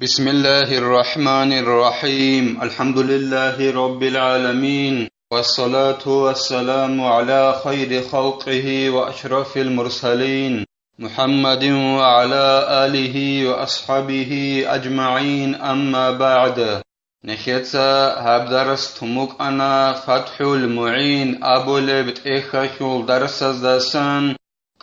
بسم الله الرحمن الرحيم الحمد لله رب العالمين والصلاة والسلام على خير خلقه وأشرف المرسلين محمد وعلى آله وأصحابه أجمعين أما بعد نخيتsa هبدرس تموك أنا فتح المعين أبو لبت إخشول درس دسان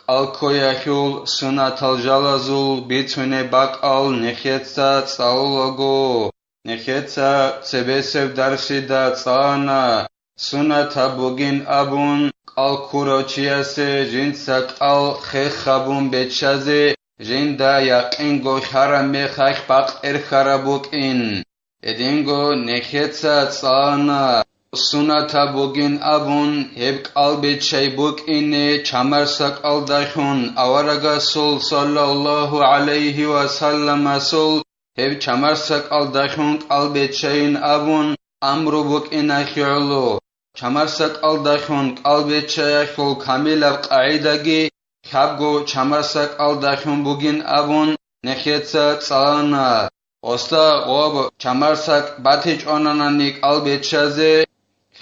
Alkoyahul sunatal jalazul bitune bakal nechetsa tsaologo nechetsa tsebesev darsida tsana sunata bugin abun alkurochiase jinsa al khekhabun bechaze jinda yaqin go harame khakh baq erkharabukin edingo nechetsa tsana Sunata bugin abun heb qalbet shaybuk ine chamarsak aldashun awaraga sul sallallahu alayhi wa sallam sul heb chamarsak aldashun qalbet shayin abun amrubuk ina khiulu chamarsak aldashun qalbet shayashul kamila qaidagi khabgo chamarsak aldashun bugin abun nekhetsa tsana osta qob chamarsak batich onanani qalbet shaze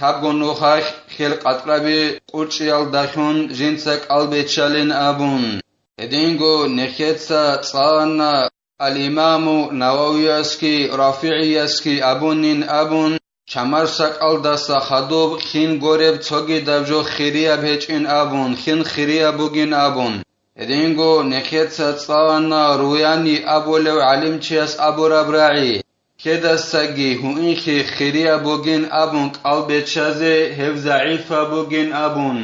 Habgonu khash khil qatrabi qurchial dashun jinsak albetchalin abun. Edingo nekhetsa tsana al-imamu Nawawiyaski Rafi'iyaski abunin abun chamarsak aldasa khadub khin goreb tsogi davjo khiriya bhechin abun khin khiriya bugin abun. Edingo nekhetsa tsana ruyani abulev alimchias aburabra'i Kedasagi huinki khiria bugin abun qalbetchaze hev za'ifa bugin abun.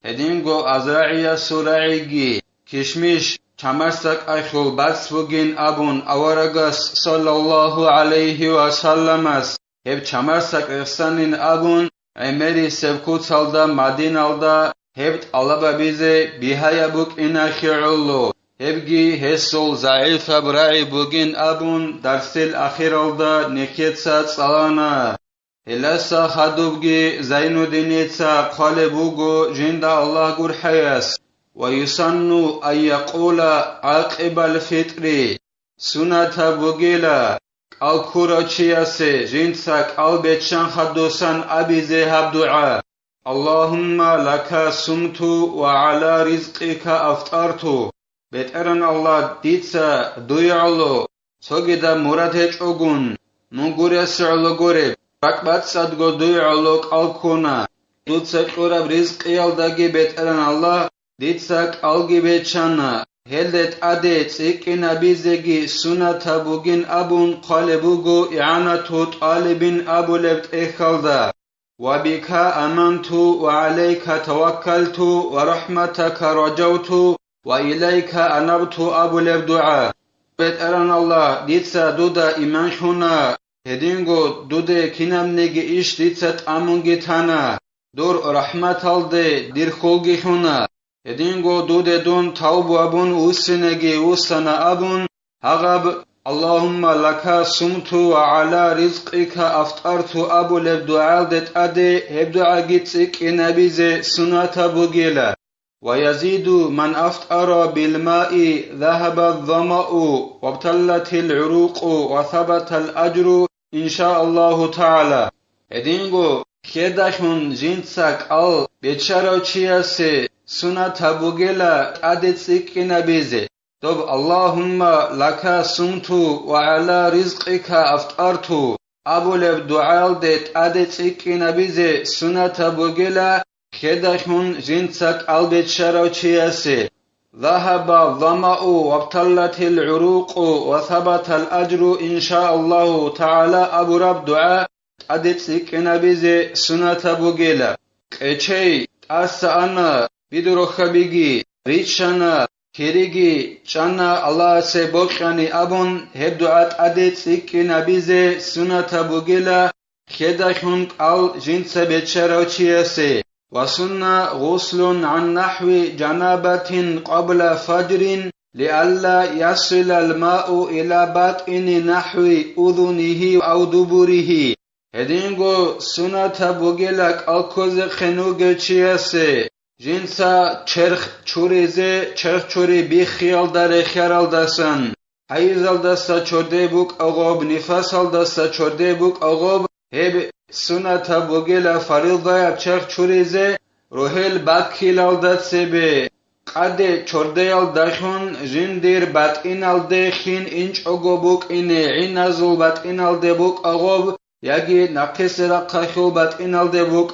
Hedingo azra'iya sura'igi kishmish chamarsak ashul bats bugin abun awaragas sallallahu alayhi wa sallamas hev chamarsak ihsanin abun emeri sevkutsalda madinalda hev alababize bihaya buk inakhi'ullu. Hebgi hesol zayıf abra'i bugün abun darsil akhiralda neketsa tsalana. Helasa hadubgi Zaynuddinetsa qale bugu jinda Allah gur hayas. Ve yusannu ay yaqula aqibal fitri. Sunata bugila alkuraçiyase jindsa qalbetşan hadosan abize habdu'a. Allahumma laka sumtu ve ala rizqika aftartu. Beteran Allah ditsa duyalo sogida muradhech ogun mungures alogore rakbat sadgo duyalo qalkona dutsa qurab rizqi aldagi beteran Allah ditsa qalgi bechana heldet ade tsikina bizegi sunata bugin abun qalebugo i'anatu talibin abulebt ekhalda وبك آمنت وعليك توكلت ورحمتك رجوت وإليك أنبت أبو الدعاء بتران الله ديتسا دودا إيمان شونا هدينغو دودا كينام نيجي إيش ديتسا تأمونجي تانا دور رحمة الله دير خلقي شونا هدينغو دودا دون توب أبون وسنجي وسنا أبون هغب اللهم لك سمت وعلى رزقك أفطرت أبو الدعاء دت أدي هبدعا جيتسك إنبيزي سنة بوغيلا ويزيد من أفطر بالماء ذهب الظمأ وابتلت العروق وثبت الأجر إن شاء الله تعالى إدينغو خيداشون جنسك أل بيتشاروچياسي سنة بوغيلا أدتسك نبيزي طب اللهم لك سمت وعلى رزقك أفطرت أبو الدعاء دت أدتسك نبيزي سنة بوغيلا خدشون جنسك البت شروچياسي ذهب الظمأ وابتلت العروق وثبت الأجر إن شاء الله تعالى أبو رب دعاء أدتسك نبيزي سنة بوغيلا كيشي أسأنا بدرو خبيجي ريشانا كيريجي شانا الله سيبوخاني أبون هبدعات أدتسك نبيزي سنة بوغيلا خدشون قال جنس بتشروچياسي وسنة غسل عن نحو جنابة قبل فجر لئلا يصل الماء إلى باطن نحو أذنه أو دبره هدينغو سنة بوغيلك الكوز خنوغ چياسي جنسا چرخ چوريزي چرخ چوري بخيال دار خيرال داسن حیزل دستا چرده بوک اغاب نفاسل دستا چرده بوک اغاب هب سنت بوگل فریضه چرخ چوریزه روحل بکیلال دسته قد چردهال دخون جندیر بات اینال دخین اینچ اغابوک اینه عین نزل بات اینال دبوک اغاب یکی نقص رقخو بات اینال دبوک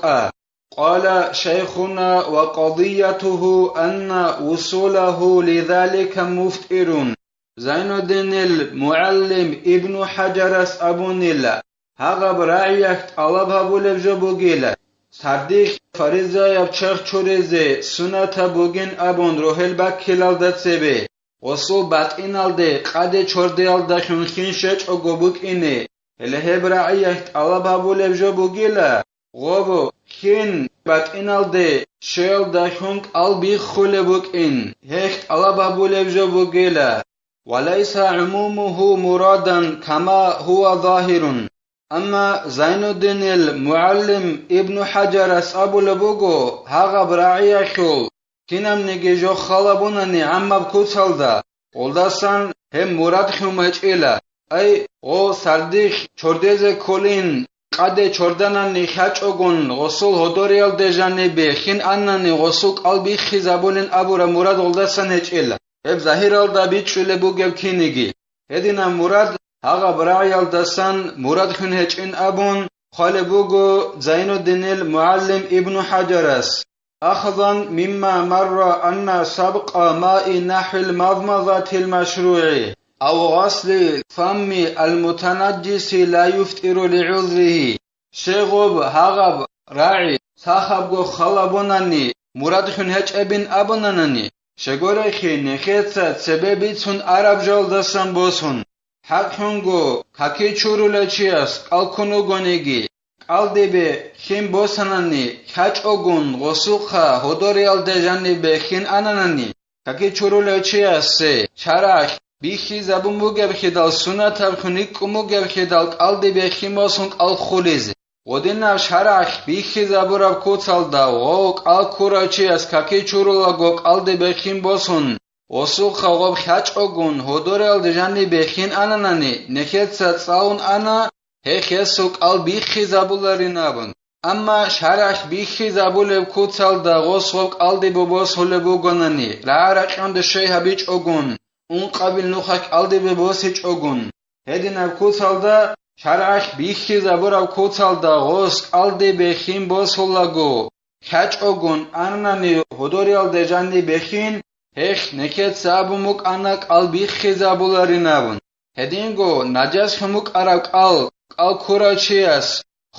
قال شيخنا وقضيته أن وصوله لذلك مفتئر زين الدين المعلم ابن حجر أبون الله هغب راعيك طلبها بولبجو بوغيلا سرديخ فريزا يبچخ چوريزي سنة بوغين أبون روحل باكيلال دتسبه وصول باتئنال ده قد چورديال ده خنخين شچ اگوبوك إنه هلهب راعيك طلبها بولبجو بوغيلا غوبو خين باتئنال ده شيل ده خنق البي خولبوك إن هيخت طلبها بولبجو بوغيلا وليس عمومه مرادا كما هو ظاهر أما زين الدين المعلم ابن حجر أبو لبوغو هاغا براعي خول كنم نجيجو خلابونني عما بكوتالدا ولداسان هم مراد خمج إلا أي غو سرديخ چورديزه كولين قد چورداناني خاچ اوگون غسول هدوريال دجاني بخين اناني غسول قلبي خزابولين أبو مراد ولداسان هج إلا هب ظاهرال دا بيچو لبوغو كينيگي هدينا مراد هاغا براعيال دسان مراد خن هجين أبون خالبوغو زين الدين المعلم ابن حجرس أخذا مما مر أن سبق ماء نحو المضمضة المشروع أو غسل فم المتنجس لا يفتر لعذره شغب هاغب راعي صاحبغو خالبوناني مراد خن هج ابن أبوناناني شغورخي نخيتسا سببي تون عرب جول دسان بوسون حقونگو کاکی چورولچیاس قالکنوگونگی قالدیبه خیم بوسانانی کاچ اوگون غسوخا هدوریال دجانی به خین آنانانی کاکی چورولچیاس چراخ بیخی زبون بوگه بخیدال سنت بخونی کموگه بخیدال قالدیبه خیم بوسون قالخولیز ودینا چراخ بیخی زبوراب کوتال دا غوک قالکوراچیاس کاکی چورولاگو قالدیبه خیم بوسون وسوخ غوب خاچ اوگون هدورال دجانی بخین آنانانی نخیت ساون آنا هخیسوک آل بیخی زابولارین آبون اما شرح بیخی زابول کوتال دا غوصوک آل دی ببوس هلبو گونانی رعرقیان دشای هبیچ اوگون اون قابل نوخک آل دی ببوس هیچ اوگون هدین اب کوتال دا شرح بیخی زابور اب کوتال دا غوص آل دی بخین بوس هلگو خاچ اوگون آنانانی هدورال دجانی بخین هخ نکت سابموک آنک آل بیخی زابولارین آبون هدینگو نجاس هموک عرق آل کوراچیاس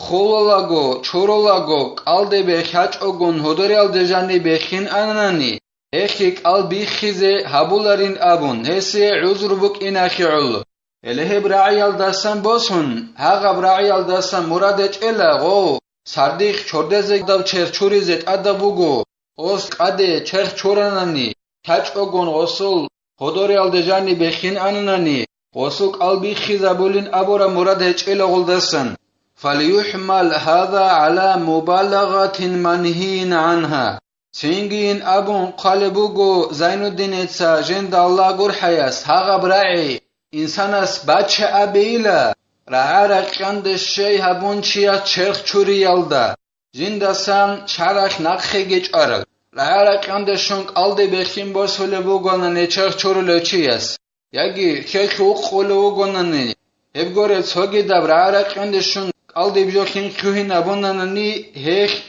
خولولاگو چورولاگو آل دی بخاچ اوگون هدوریال دجانی بخین آنانی هخیک آل بیخیزه هبولارین آبون هسی عذر بوک ایناخی علو اله براعیال دستان بوسون هاغا براعیال دستان مرادچ الا غو سردیخ چوردزه دو چرچوریزت ادبوگو اوست قده چرخ چورانانی کاچ اوگون غسول هدوریال دجانی بخین آنانی غسوک البی خزابولین ابورا مراد هچ غلدسن فليحمل هذا على مبالغة منهي عنها سينجين أبون قلبوغو زين الدين اتسا جند الله قر حياس هاغا براعي إنسانس بچه أبيلا رعارك عند الشي هبون چيا چرخ چوري يلدا جندسان چرخ نقخيگيچ أرل رعارك عند شنك ألدي بخين بوس هلبوغونا نچرخ چورو لچياس ياگي خيخ وقولوغونا ني هبگوره توگي دب رعارك عند شنك ألدي بجوخين كوهين أبونانني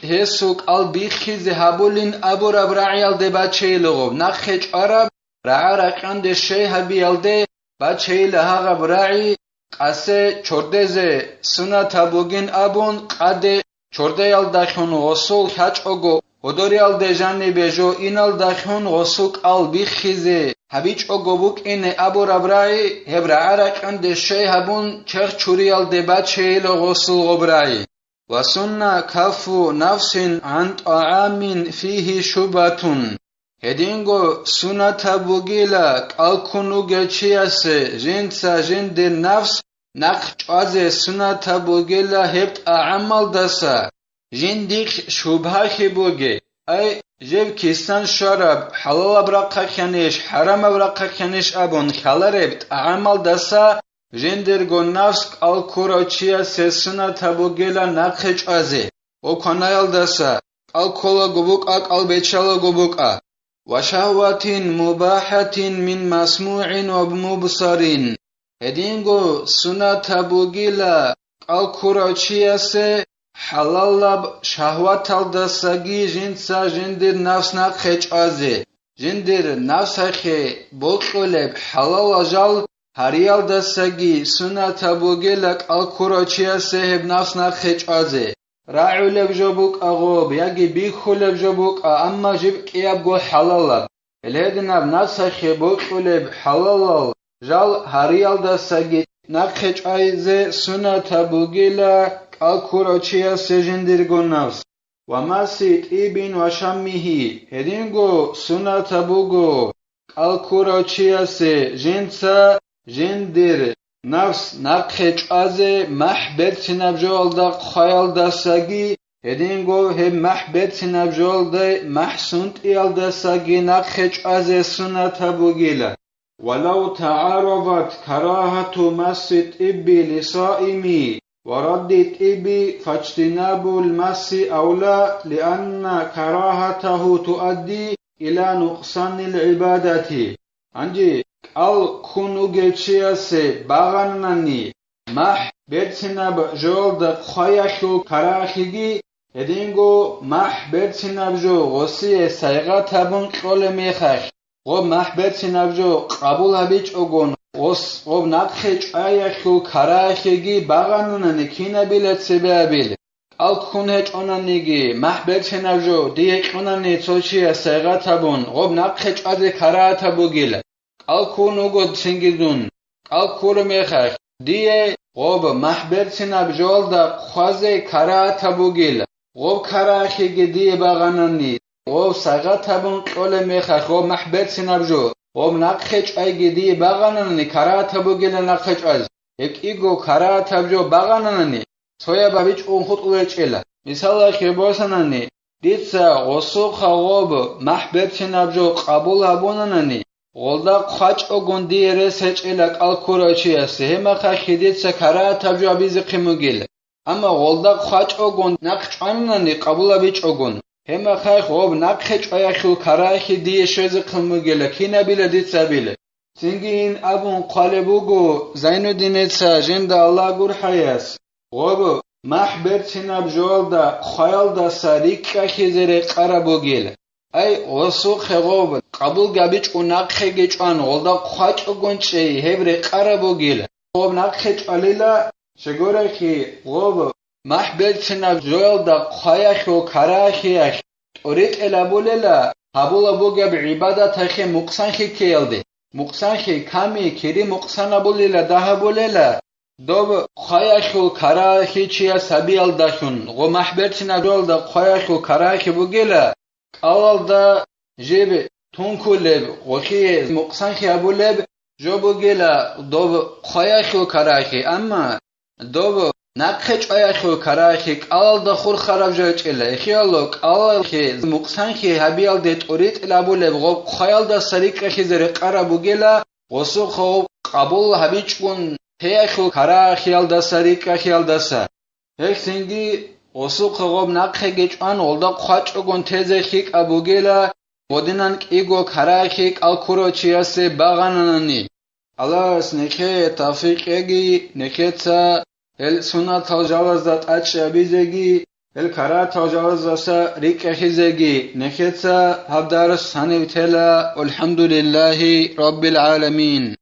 هسوك البيخي زهابولين أبو رب رعيال دي بچه لغوب نخيج عرب رعارك عند الشي هبيال دي بچه لها غب رعي قاسه چوردزه سنة تابوگين أبون قده چورديال دخون غسول خاچ اوگو هدوريال دجاني بجو اینال دخون غسوك البيخي زه هبيچ اوگوبوك اینه ابو رب رعي هب رعارك عند الشي هبون چرخ چوريال دي بچه لغسول غب رعي وسنة كفو نفس عن طعام فيه شبهة هدينگو سنة تبوغيلا قالكونوگه چياسه جنسا جند نفس نقش از سنة تبوغيلا هبت اعمال دسا جنديك شبهه بوگه اي جب کیستان شراب حلال برقاقنش حرام برقاقنش ابون خالربت عمل دسا جندر گون نفس الکوراچیا سسنا تبوگلا نقش ازه و کنایل دسا الکولا گبوک اک البچالا گبوک ا و شهواتین مباحتین من مسموع و مبصرین هدینگو سنا تبوگلا الکوراچیا سه حلال شهوات الدساگی جنسا جندر نفس نقش ازه جندر نفس خی بولقلب حلال جال هریال دستگی سنت بوگلک الکوراچیا سهب نفس نخچ ازه راعول بجبوک اغوب یکی بیخول بجبوک اما جب کیاب گو حلال الهدناب نفس خی بولقلب حلال جال هریال دستگی نخچ ازه سنت بوگلک الکوراچیا سجندر گو نفس و مسید ایبین و شمیهی هدینگو سنت بوگو الکوراچیا سجنسا جندر نفس نقش ازه محبت نبجال دا خیال دستگی هدینگو هم محبت نبجال دا محسونت ایال دستگی نقش ازه سنت بوگیله ولو تعارضت كراهة مسجد إبي لصائمي وردت إبي فاجتناب المس أولى لأن كراهته تؤدي إلى نقصان العبادة عندي الكونوجيتشياسي باغاناني مح بيتسناب جولد خياشو كراخيجي هدينغو مح بيتسناب جو غسي سايغا تابون قول ميخاش غو مح بيتسناب جو قبول هبيج اوغون غو نقخيج اياشو كراخيجي باغاناني كينا بيلت سبابيل الكونهج اونانيجي مح بيتسناب جو ديك اوناني توشيا سايغا تابون غو نقخيج ازي كراتا بوغيل الكونو قد سنجدون الكور ميخاش ديه غوب محبر سناب جول دا خوازي كرا تبوغيل غوب كراخي ديه باغاناني غوب ساغا تبون قول ميخاش غوب محبر سناب جو غوب نقخيج اي ديه باغاناني كرا تبوغيل نقخيج از اك ايگو كرا تبجو باغاناني سويا بابيج اون خود اوچيلا مثال خيبوساناني ديتسا غسوخا غوب محبر سناب جو قبول هبوناناني غلدا قاچ اوگون دیره سچلک الکوراچیاسه هما خیدیت سکرا تبجو ابیز قیموگیل اما غلدا قاچ اوگون نقچ آننی قبول بیچ اوگون هما خی خوب نقچ آیخو کرا خیدی شوز قیموگیل کی نبیل دیت سبیل سینگین ابون قالبوگو زینالدین ساجند الله گور حیاس غوب محبت سیناب جولدا خیال دا سریک خیزره قربوگیل ای وسوق غوب قبول گابیچ و نقخیچ آن غلدا قاچ اوگونچی هبر قربوگیل غوب نقخیچ آلیلا شگوره کی غوب محبت سناب جویل دا قایخ و کراخیخ اوریت الابولیلا هبولا بوگب عبادت خی مقصن خی کیلده مقصن خی کمی کری مقصن ابولیلا ده ابولیلا دوب قایخ و کراخی چیا سبیل داشون غو محبت سناب جویل دا قایخ و کراخی بوگیلا اول دا جيب تونكو لب وخي مقصان خي ابو لب جوبو گلا دوب خياخو كراخي اما دوب نقخچ اياخو كراخي اول دا خور خراب جوچلا خيالوك اول خي مقصان خي هبيال ديت اوريت ابو لب غو خيال دا سريق خي زر قربو گلا وسو خو قبول هبيچون تياخو كراخيال دا سريق خيال دسا هيك سنگي وسوق غوب نقخيچ ان ولدا قاچ اوگون تزخيق ابوگلا ودينان ايگو كراخيق الكوراچياسه باغاناني الله سنخه توفيقيگي نخيتا ال سنت تجاوزات اچابيزگي ال كرا تجاوزاسا ريقخيزگي نخيتا حبدار سنوتلا الحمد لله رب العالمين